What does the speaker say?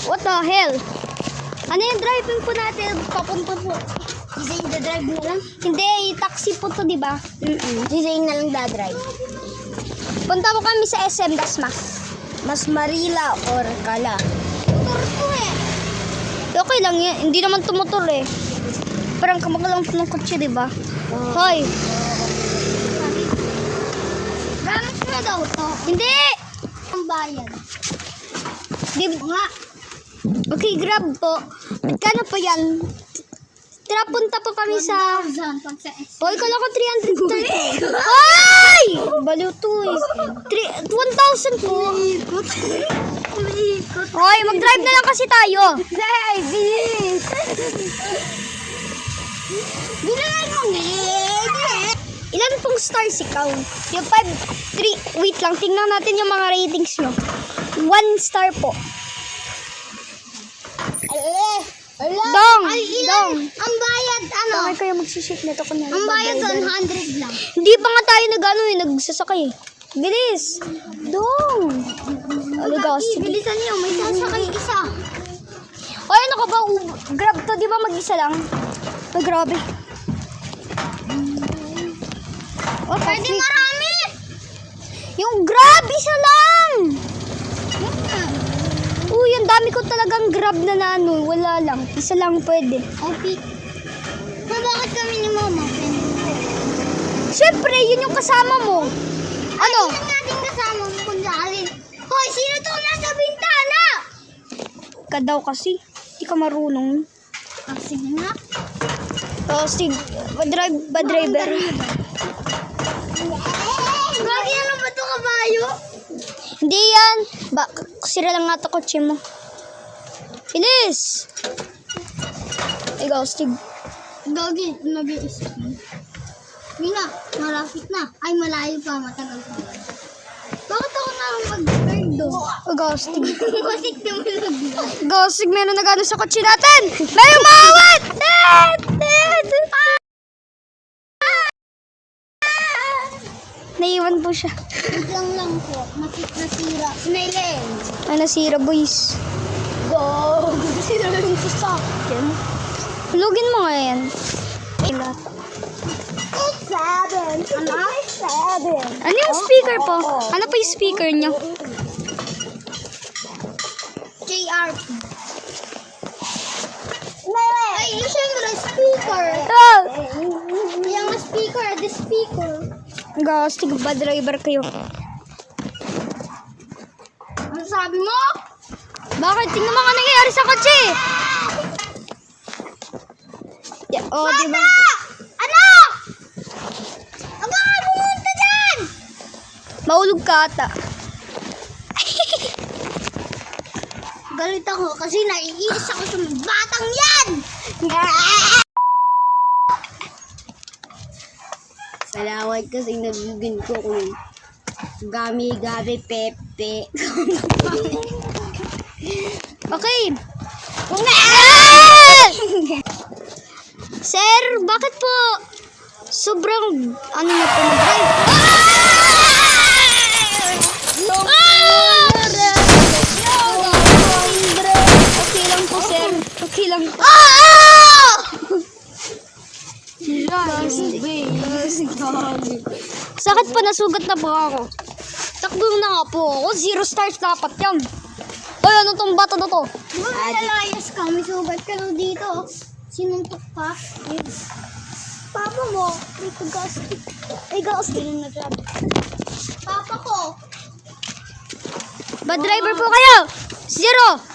What the hell? Ano yung driving po natin? Papunta po. Si Zane dadrive na lang? Hindi, taxi po to, di ba? Si Zane na lang dadrive. Punta po kami sa SM Dasma. Mas Marila or Kala? Motor po eh. Okay lang yan. Hindi naman tumotor eh. Parang kamakalang po ng kotse, di ba? Hoy. Gamit na daw to. Hindi! Ang bayan. Di nga. Okay, grab po. Kano po yan? Tira, punta po kami sa... 1,000 pag sa S. Hoy, kala ko 330. Ay! Baliw to eh. 1,000 po. Umiikot. Hoy, mag-drive na lang kasi tayo. Zay, bilis. Bilis mo Ilan pong stars ikaw? Yung 5, 3, wait lang, tingnan natin yung mga ratings nyo. 1 star po. Dong! Ay, Dong! ilan? Ang bayad, ano? Bakit kayo magsiship nito kung Ang bayad doon, 100 lang. Hindi pa nga tayo nagsasakay eh. Bilis! Dong! Aligas. Bilisan niyo, may sasakay isa. Ay, ano ka ba? Grab to, di ba mag-isa lang? Ay, grabe. Oh, Pwede marami. Yung grab, isa lang! Uy, ang dami ko talagang grab na ano. Wala lang. Isa lang pwede. Okay. Bakit kami ni Mama? Siyempre, yun yung kasama mo. Ano? Ay, saan natin kasama mo kung saan? Hoy, sino to nasa bintana? Ka daw kasi. Hindi ka marunong. Ah, sige nga. Sige, ba-driver. Lagi ano ba ito kabayo? Hindi yan. Sira lang nga ito kotse mo. Bilis! Ikaw, Steve. Gagi, nag-iisip. Mina, malapit na. Ay, malayo pa, matagal pa. Bakit ako na mag-bird do? Ikaw, Steve. Masik naman nag-bird. Ikaw, Steve. Meron nag-ano sa kotse natin. Meron maawat! Naiwan po siya. Biglang lang po, nasira. Snailen. Ay, nasira, boys. Go! Sira yung sasakyan. Hulugin mo nga yan. Lahat. 7. Ano? 7. Ano yung speaker po? Ano pa yung speaker niyo? JRP. Ay, siyempre, speaker. Oh! Yung speaker, the speaker. Ikaw, Steve. Ba-driver kayo. Ano sabi mo? Bakit? Tingnan mo nga nangyayari sa kotse. Yeah, oh, di ba? Ano? Ang baka pumunta dyan! Mahulog ka ata. Galit ako kasi naiinis ako sa batang yan! Salawat kasi nabigyan ko kung gami-gami pepe. Okay. Sir, bakit po sobrang ano na po mag-drive? Okay lang po, sir. Okay lang po. Sakit pa, nasugat na po ako. Takbo na nga po ako. 0 stars dapat yan. Ay, ano tong bata na to? Nalayas ka, may sugat ka na dito. Sinuntok ka. Papa mo, may pag-gastik. Ay, gastik na nag-grab. Papa ko. Bad driver po kayo. 0.